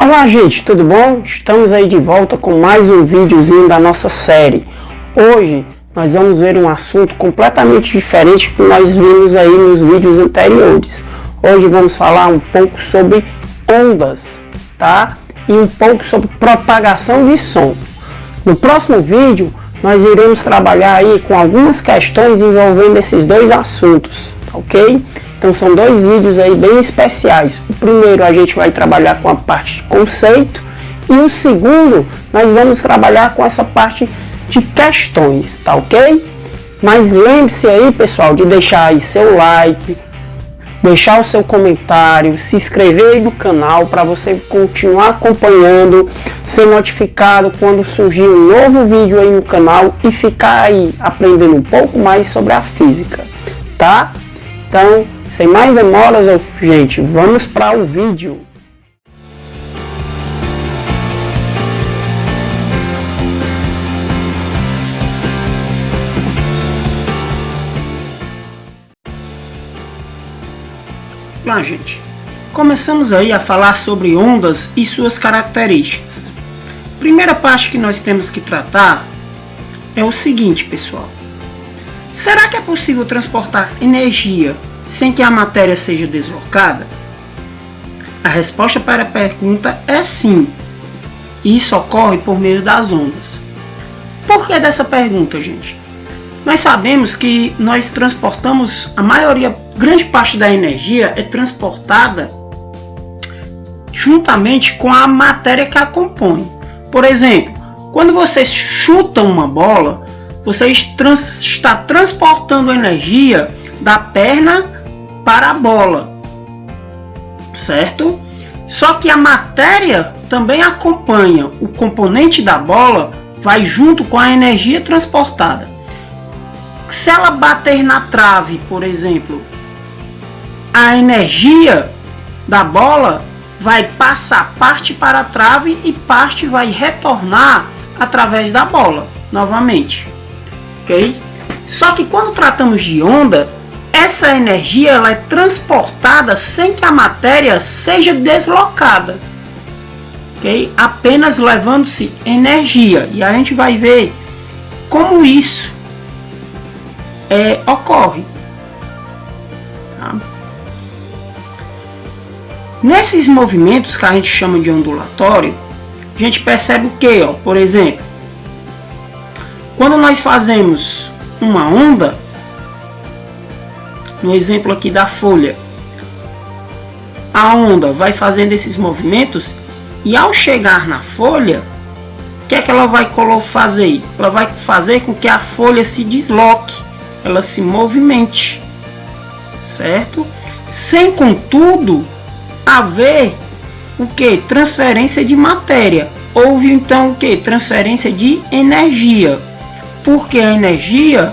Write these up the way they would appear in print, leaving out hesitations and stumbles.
Olá gente, tudo bom? Estamos aí de volta com mais um videozinho da nossa série. Hoje nós vamos ver um assunto completamente diferente que nós vimos aí nos vídeos anteriores. Hoje vamos falar um pouco sobre ondas, tá? E um pouco sobre propagação de som. No próximo vídeo nós iremos trabalhar aí com algumas questões envolvendo esses dois assuntos, ok? Então são dois vídeos aí bem especiais. O primeiro a gente vai trabalhar com a parte de conceito e o segundo nós vamos trabalhar com essa parte de questões, tá ok? Mas lembre-se aí, pessoal, de deixar aí seu like, deixar o seu comentário, se inscrever aí no canal para você continuar acompanhando, ser notificado quando surgir um novo vídeo aí no canal e ficar aí aprendendo um pouco mais sobre a física, tá? Então, sem mais demoras, gente, vamos para o vídeo. Bom, gente, começamos aí a falar sobre ondas e suas características. Primeira parte que nós temos que tratar é o seguinte, pessoal. Será que é possível transportar energia sem que a matéria seja deslocada? A resposta para a pergunta é sim. E isso ocorre por meio das ondas. Por que dessa pergunta, gente? Nós sabemos que nós transportamos, grande parte da energia é transportada juntamente com a matéria que a compõe. Por exemplo, quando você chuta uma bola, você está transportando energia da perna para a bola, certo? Só que a matéria também acompanha, o componente da bola vai junto com a energia transportada. Se ela bater na trave, por exemplo, a energia da bola vai passar parte para a trave e parte vai retornar através da bola, novamente. Ok? Só que quando tratamos de onda, essa energia ela é transportada sem que a matéria seja deslocada, ok? Apenas levando-se energia. E a gente vai ver como isso ocorre. Tá? Nesses movimentos que a gente chama de ondulatório, a gente percebe o que? Por exemplo, quando nós fazemos uma onda, no exemplo aqui da folha, a onda vai fazendo esses movimentos e ao chegar na folha, o que é que ela vai fazer? Ela vai fazer com que a folha se desloque, ela se movimente, certo? Sem, contudo, haver o que? Transferência de matéria. Houve então o que? Transferência de energia. Porque a energia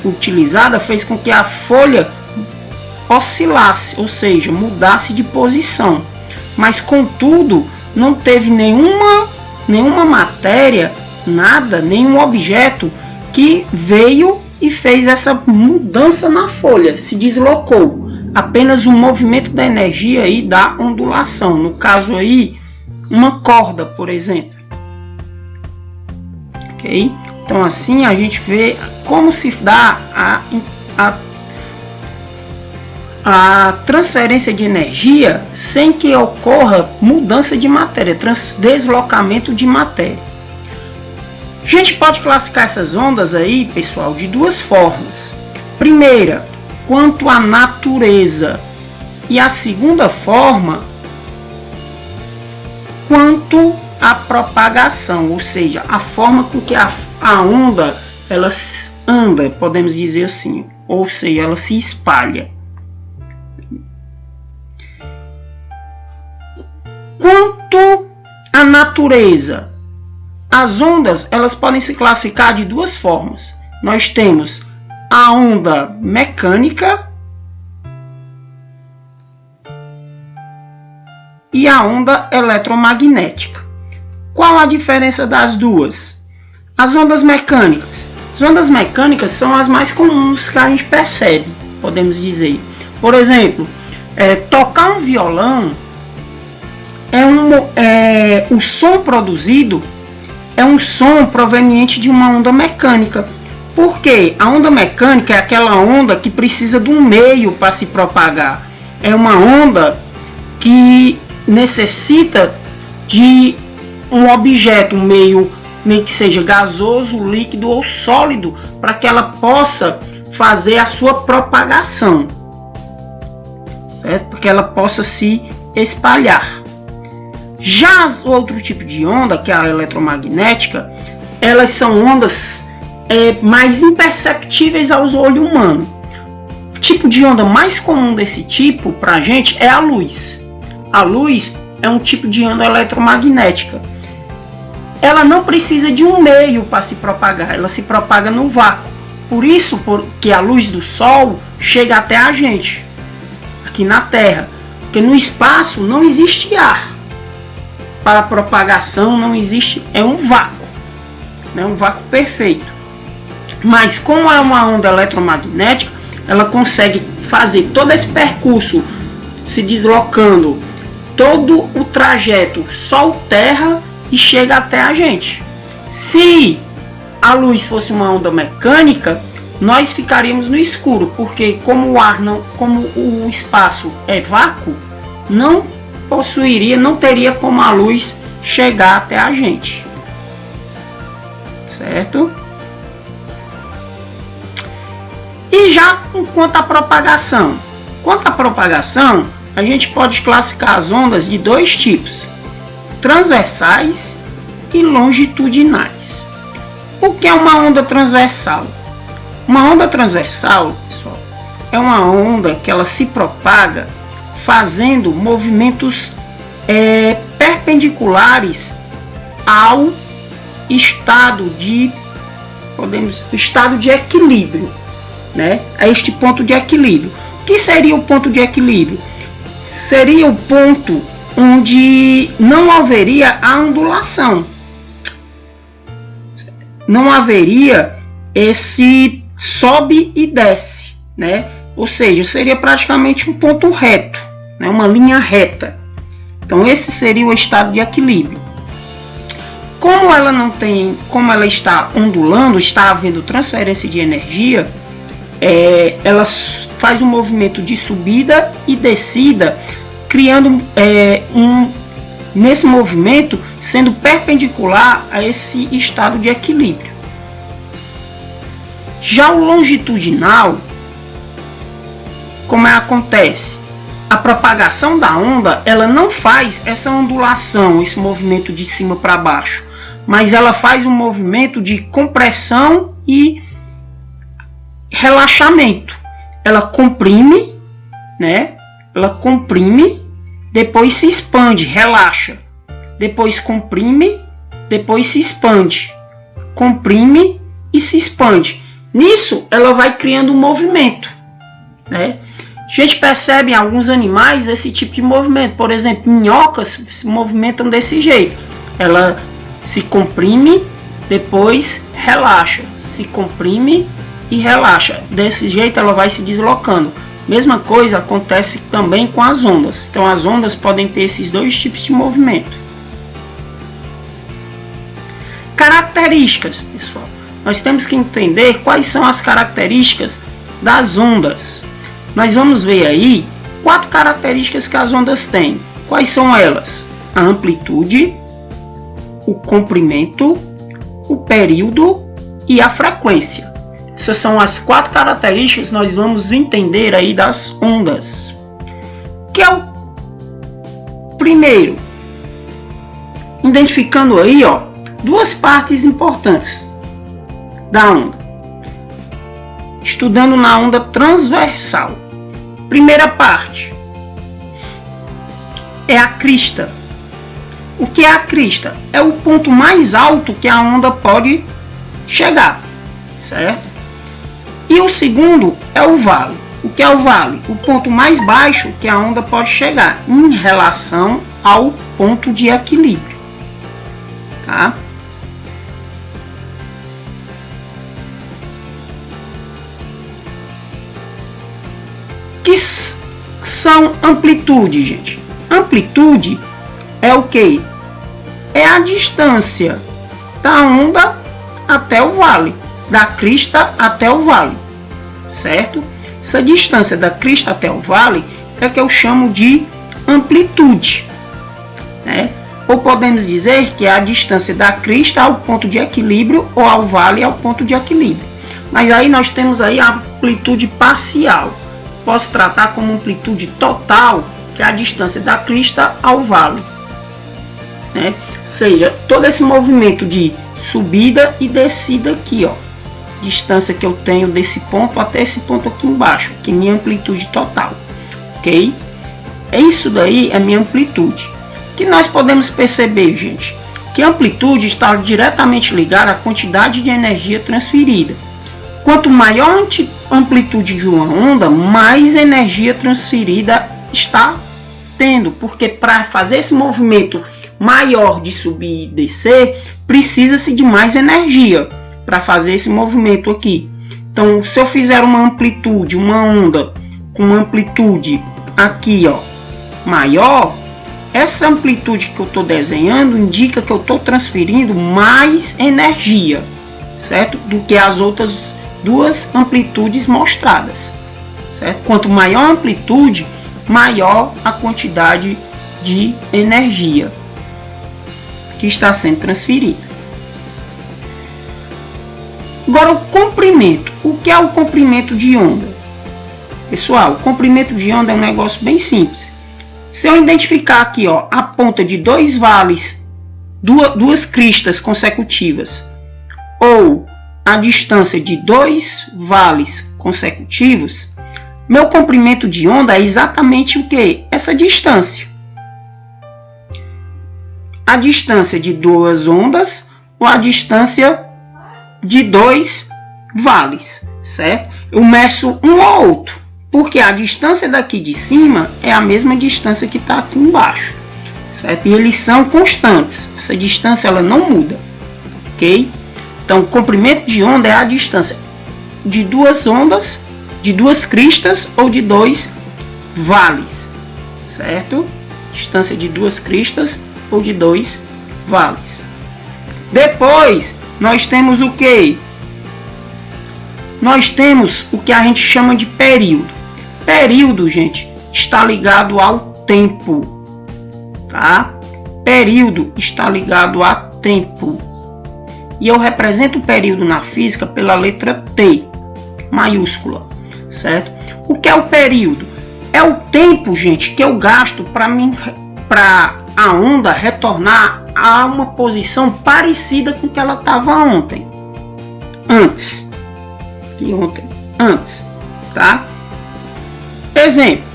utilizada fez com que a folha oscilasse, ou seja, mudasse de posição. Mas, contudo, não teve nenhuma matéria, nada, nenhum objeto que veio e fez essa mudança na folha, se deslocou. Apenas o movimento da energia e da ondulação. No caso aí, uma corda, por exemplo. Ok? Então assim a gente vê como se dá a transferência de energia sem que ocorra mudança de matéria, deslocamento de matéria. A gente pode classificar essas ondas aí, pessoal, de duas formas. Primeira, quanto à natureza, e a segunda forma, quanto à propagação, ou seja, a forma com que a onda ela anda, podemos dizer assim, ou seja, ela se espalha. Quanto à natureza, as ondas elas podem se classificar de duas formas. Nós temos a onda mecânica e a onda eletromagnética. Qual a diferença das duas? As ondas mecânicas. As ondas mecânicas são as mais comuns que a gente percebe, podemos dizer. Por exemplo, tocar um violão o som produzido é um som proveniente de uma onda mecânica. Por quê? A onda mecânica é aquela onda que precisa de um meio para se propagar. É uma onda que necessita de um objeto, um meio que seja gasoso, líquido ou sólido, para que ela possa fazer a sua propagação, certo? Para que ela possa se espalhar. Já outro tipo de onda, que é a eletromagnética, elas são ondas mais imperceptíveis aos olhos humanos. O tipo de onda mais comum desse tipo para a gente é a luz. A luz é um tipo de onda eletromagnética. Ela não precisa de um meio para se propagar, ela se propaga no vácuo. Por isso que a luz do Sol chega até a gente, aqui na Terra. Porque no espaço não existe ar. Para a propagação não existe, é um vácuo. É um vácuo perfeito. Mas como é uma onda eletromagnética, ela consegue fazer todo esse percurso, se deslocando, todo o trajeto Sol-Terra e chega até a gente. Se a luz fosse uma onda mecânica, nós ficaríamos no escuro, porque como o espaço é vácuo, não teria como a luz chegar até a gente, certo? E já quanto à propagação, a gente pode classificar as ondas de dois tipos: transversais e longitudinais. O que é uma onda transversal? Uma onda transversal, pessoal, é uma onda que ela se propaga fazendo movimentos perpendiculares ao estado de equilíbrio, né? A este ponto de equilíbrio. O que seria o ponto de equilíbrio? Seria o ponto onde não haveria a ondulação, não haveria esse sobe e desce, né? Ou seja, seria praticamente um ponto reto, né? Uma linha reta. Então esse seria o estado de equilíbrio. Como ela está ondulando, está havendo transferência de energia, ela faz um movimento de subida e descida, criando nesse movimento sendo perpendicular a esse estado de equilíbrio. Já o longitudinal, como acontece? A propagação da onda, ela não faz essa ondulação, esse movimento de cima para baixo, mas ela faz um movimento de compressão e relaxamento. Ela comprime, né? Ela comprime, depois se expande, relaxa. Depois comprime, depois se expande. Comprime e se expande. Nisso, ela vai criando um movimento, né? A gente percebe em alguns animais esse tipo de movimento. Por exemplo, minhocas se movimentam desse jeito. Ela se comprime, depois relaxa. Se comprime e relaxa. Desse jeito ela vai se deslocando. Mesma coisa acontece também com as ondas. Então as ondas podem ter esses dois tipos de movimento. Características, pessoal. Nós temos que entender quais são as características das ondas. Nós vamos ver aí 4 características que as ondas têm. Quais são elas? A amplitude, o comprimento, o período e a frequência. Essas são as 4 características que nós vamos entender aí das ondas. Que é o primeiro, identificando aí, ó, 2 partes importantes da onda. Estudando na onda transversal. Primeira parte é a crista. O que é a crista? É o ponto mais alto que a onda pode chegar, certo? E o segundo é o vale. O que é o vale? O ponto mais baixo que a onda pode chegar em relação ao ponto de equilíbrio, tá? Que são amplitude, gente? Amplitude é o que? É a distância da onda até o vale, da crista até o vale, certo? Essa distância da crista até o vale é que eu chamo de amplitude, né? Ou podemos dizer que é a distância da crista ao ponto de equilíbrio ou ao vale ao ponto de equilíbrio. Mas aí nós temos aí a amplitude parcial. Posso tratar como amplitude total, que é a distância da crista ao vale, né? Ou seja, todo esse movimento de subida e descida aqui, ó, distância que eu tenho desse ponto até esse ponto aqui embaixo, que é minha amplitude total, ok? Isso daí é minha amplitude. Que nós podemos perceber, gente, que a amplitude está diretamente ligada à quantidade de energia transferida. Quanto maior a amplitude de uma onda, mais energia transferida está tendo, porque para fazer esse movimento maior de subir e descer, precisa-se de mais energia para fazer esse movimento aqui. Então, se eu fizer uma amplitude, uma onda com uma amplitude aqui, ó, maior, essa amplitude que eu estou desenhando indica que eu estou transferindo mais energia, certo? Do que as outras duas amplitudes mostradas, certo? Quanto maior a amplitude, maior a quantidade de energia que está sendo transferida. Agora, o comprimento. O que é o comprimento de onda? Pessoal, o comprimento de onda é um negócio bem simples. Se eu identificar aqui, ó, a ponta de dois vales, duas cristas consecutivas, ou a distância de dois vales consecutivos, meu comprimento de onda é exatamente o que? Essa distância. A distância de duas ondas ou a distância de dois vales, certo? Eu meço um ao outro, porque a distância daqui de cima é a mesma distância que está aqui embaixo, certo? E eles são constantes, essa distância ela não muda, ok? Então, o comprimento de onda é a distância de duas ondas, de duas cristas ou de dois vales, certo? Distância de duas cristas ou de dois vales. Depois, nós temos o que? Nós temos o que a gente chama de período. Período, gente, está ligado ao tempo, tá? Período está ligado a tempo. E eu represento o período na física pela letra T, maiúscula, certo? O que é o período? É o tempo, gente, que eu gasto para a onda retornar a uma posição parecida com que ela estava ontem. Antes. Antes, tá? Exemplo.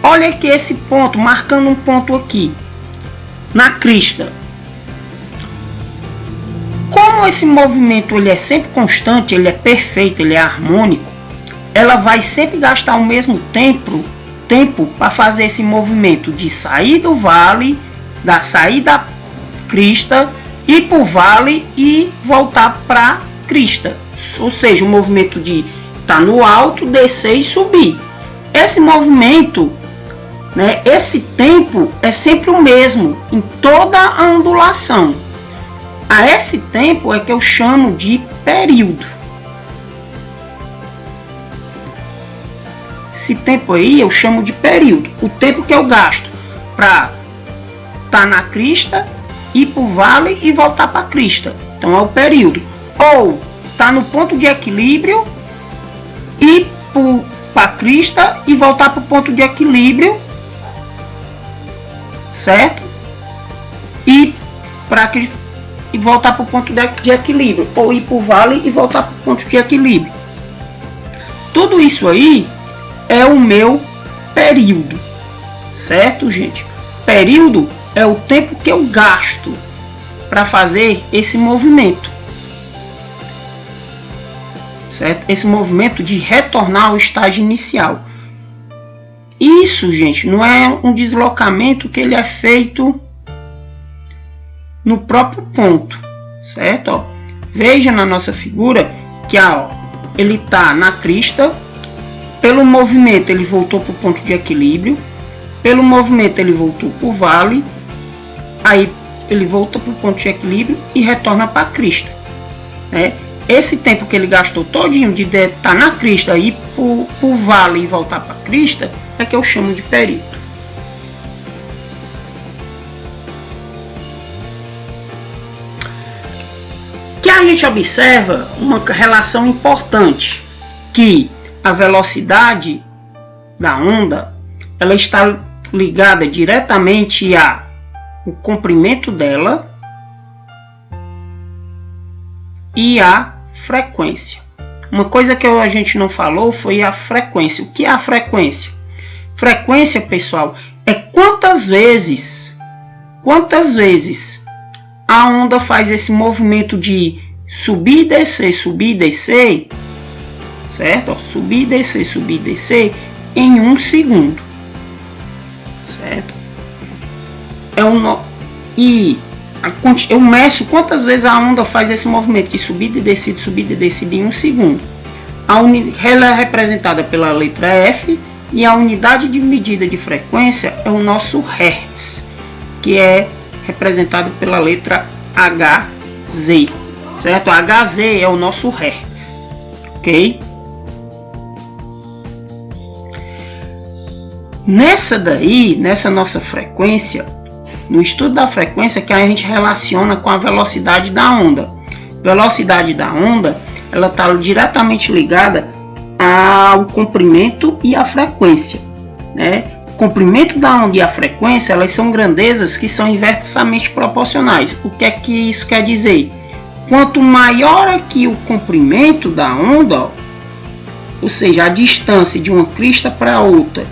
Olha aqui esse ponto, marcando um ponto aqui, na crista. Como esse movimento ele é sempre constante, ele é perfeito, ele é harmônico, ela vai sempre gastar o mesmo tempo para fazer esse movimento de sair do vale, sair da crista, ir para o vale e voltar para a crista. Ou seja, o movimento de estar no alto, descer e subir. Esse movimento, né, esse tempo é sempre o mesmo em toda a ondulação. A esse tempo é que eu chamo de período. Esse tempo aí eu chamo de período. O tempo que eu gasto para estar na crista, ir para o vale e voltar para a crista. Então é o período. Ou estar no ponto de equilíbrio, ir para a crista e voltar para o ponto de equilíbrio, certo? E voltar para o ponto de equilíbrio, ou ir para o vale e voltar para o ponto de equilíbrio. Tudo isso aí é o meu período, certo, gente? Período é o tempo que eu gasto para fazer esse movimento, certo? Esse movimento de retornar ao estágio inicial. Isso, gente, não é um deslocamento que ele é feito no próprio ponto, certo? Ó, veja na nossa figura que ele está na crista, pelo movimento ele voltou para o ponto de equilíbrio, pelo movimento ele voltou para o vale aí ele volta para o ponto de equilíbrio e retorna para a crista, né? Esse tempo que ele gastou todinho de estar na crista, ir para o vale e voltar para a crista, é que eu chamo de período. Que a gente observa uma relação importante, que a velocidade da onda ela está ligada diretamente ao comprimento dela e a frequência. Uma coisa que a gente não falou foi a frequência. O que é a frequência? Frequência, pessoal, é quantas vezes a onda faz esse movimento de subir e descer, certo? Subir e descer em 1 segundo, certo? Eu meço quantas vezes a onda faz esse movimento de subida e descida em 1 segundo. Ela é representada pela letra F e a unidade de medida de frequência é o nosso Hertz, que é representado pela letra Hz, certo? Hz é o nosso Hertz, ok? Nessa nossa frequência, no estudo da frequência que a gente relaciona com a velocidade da onda. Velocidade da onda, ela está diretamente ligada ao comprimento e à frequência, né? O comprimento da onda e a frequência, elas são grandezas que são inversamente proporcionais. O que é que isso quer dizer? Quanto maior aqui o comprimento da onda, ou seja, a distância de uma crista para outra,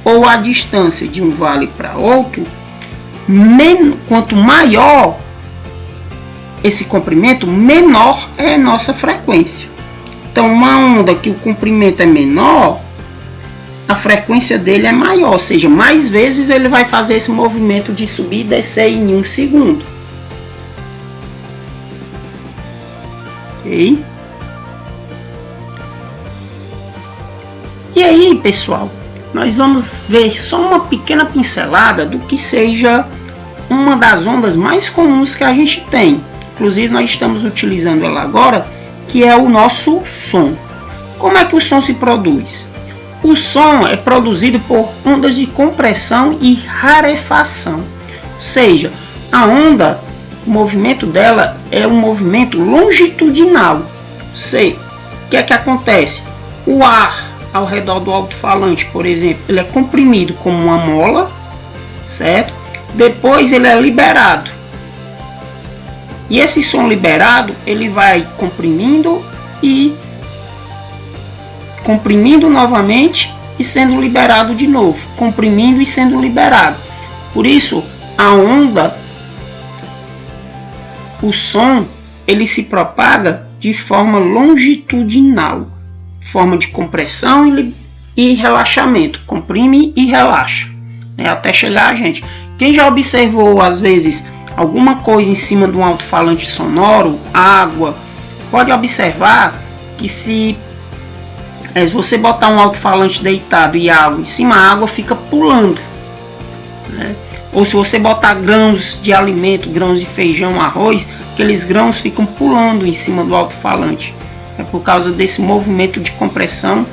ou a distância de um vale para outro, quanto maior esse comprimento, menor é a nossa frequência. Então, uma onda que o comprimento é menor, a frequência dele é maior, ou seja, mais vezes ele vai fazer esse movimento de subir e descer em 1 segundo. Ok? E aí, pessoal, nós vamos ver só uma pequena pincelada do que seja uma das ondas mais comuns que a gente tem. Inclusive nós estamos utilizando ela agora, que é o nosso som. Como é que o som se produz? O som é produzido por ondas de compressão e rarefação. Ou seja, a onda, o movimento dela é um movimento longitudinal. O que é que acontece? O ar ao redor do alto-falante, por exemplo, ele é comprimido como uma mola, certo? Depois ele é liberado. E esse som liberado, ele vai comprimindo novamente e sendo liberado de novo, comprimindo e sendo liberado. Por isso, a onda, o som, ele se propaga de forma longitudinal, forma de compressão e relaxamento, comprime e relaxa, né, até chegar a gente. Quem já observou às vezes alguma coisa em cima de um alto-falante sonoro, água, pode observar que se você botar um alto-falante deitado e água em cima, a água fica pulando, né? Ou se você botar grãos de alimento, grãos de feijão, arroz, aqueles grãos ficam pulando em cima do alto-falante. É por causa desse movimento de compressão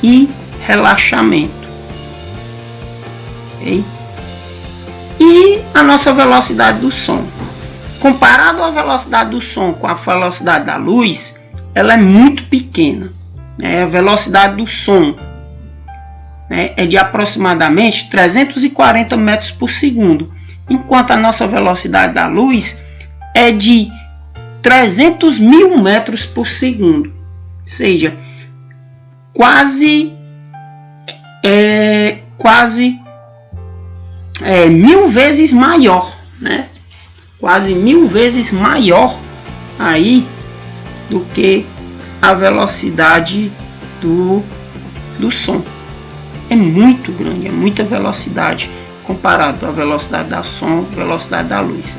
e relaxamento. Okay? E a nossa velocidade do som. Comparado à velocidade do som com a velocidade da luz, ela é muito pequena. A velocidade do som, né, é de aproximadamente 340 metros por segundo, enquanto a nossa velocidade da luz é de 300 mil metros por segundo, ou seja, quase 1000 vezes maior, né? Quase 1000 vezes maior aí do que a velocidade do som. É muito grande, é muita velocidade comparado à velocidade da som, velocidade da luz.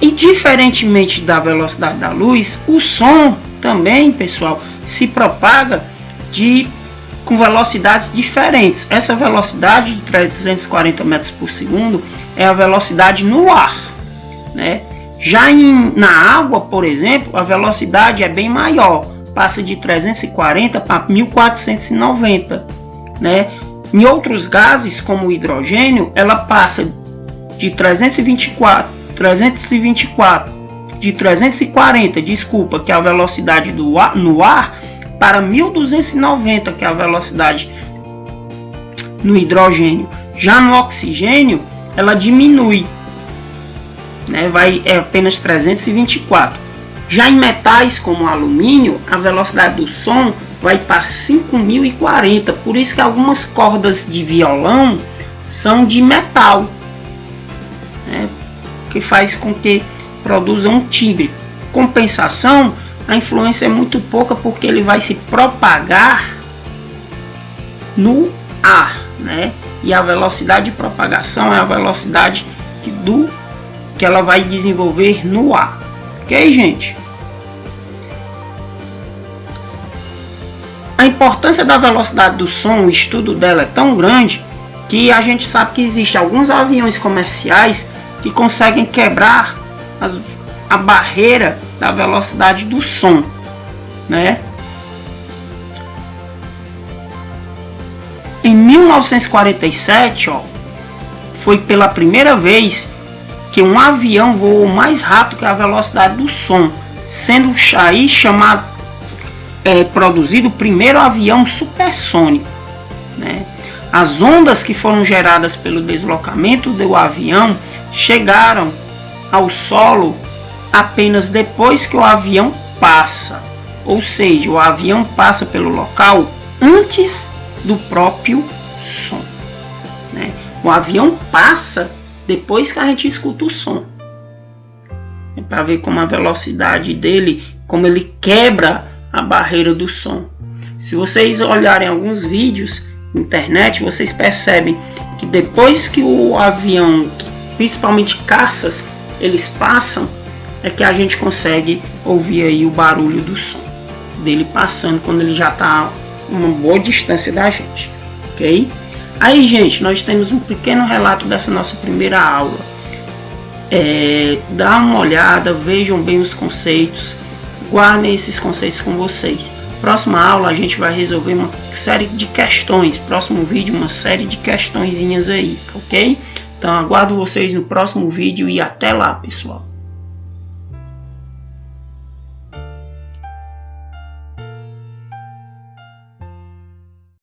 E diferentemente da velocidade da luz, o som também, pessoal, se propaga com velocidades diferentes. Essa velocidade de 340 metros por segundo é a velocidade no ar, né? Já na água, por exemplo, a velocidade é bem maior, passa de 340 para 1490, né? Em outros gases, como o hidrogênio, ela passa de 340, desculpa, que é a velocidade no ar, para 1290, que é a velocidade no hidrogênio. Já no oxigênio, ela diminui, né? É apenas 324. Já em metais como o alumínio, a velocidade do som vai para 5040. Por isso que algumas cordas de violão são de metal, né? Que faz com que produza um timbre. Compensação, a influência é muito pouca, porque ele vai se propagar no ar, né? E a velocidade de propagação é a velocidade que ela vai desenvolver no ar. Ok, gente? A importância da velocidade do som, o estudo dela é tão grande que a gente sabe que existem alguns aviões comerciais que conseguem quebrar a barreira da velocidade do som, né? Em 1947, foi pela primeira vez que um avião voou mais rápido que a velocidade do som, sendo aí produzido o primeiro avião supersônico, né? As ondas que foram geradas pelo deslocamento do avião chegaram ao solo apenas depois que o avião passa, ou seja, o avião passa pelo local antes do próprio som, né? O avião passa depois que a gente escuta o som, para ver como a velocidade dele, como ele quebra a barreira do som. Se vocês olharem alguns vídeos na internet, vocês percebem que depois que o avião, principalmente caças, eles passam, é que a gente consegue ouvir aí o barulho do som dele passando, quando ele já está uma boa distância da gente, ok? Aí, gente, nós temos um pequeno relato dessa nossa primeira aula. Dá uma olhada, vejam bem os conceitos, guardem esses conceitos com vocês. Próxima aula a gente vai resolver uma série de questões. Próximo vídeo, uma série de questõezinhas aí, ok? Então aguardo vocês no próximo vídeo e até lá, pessoal.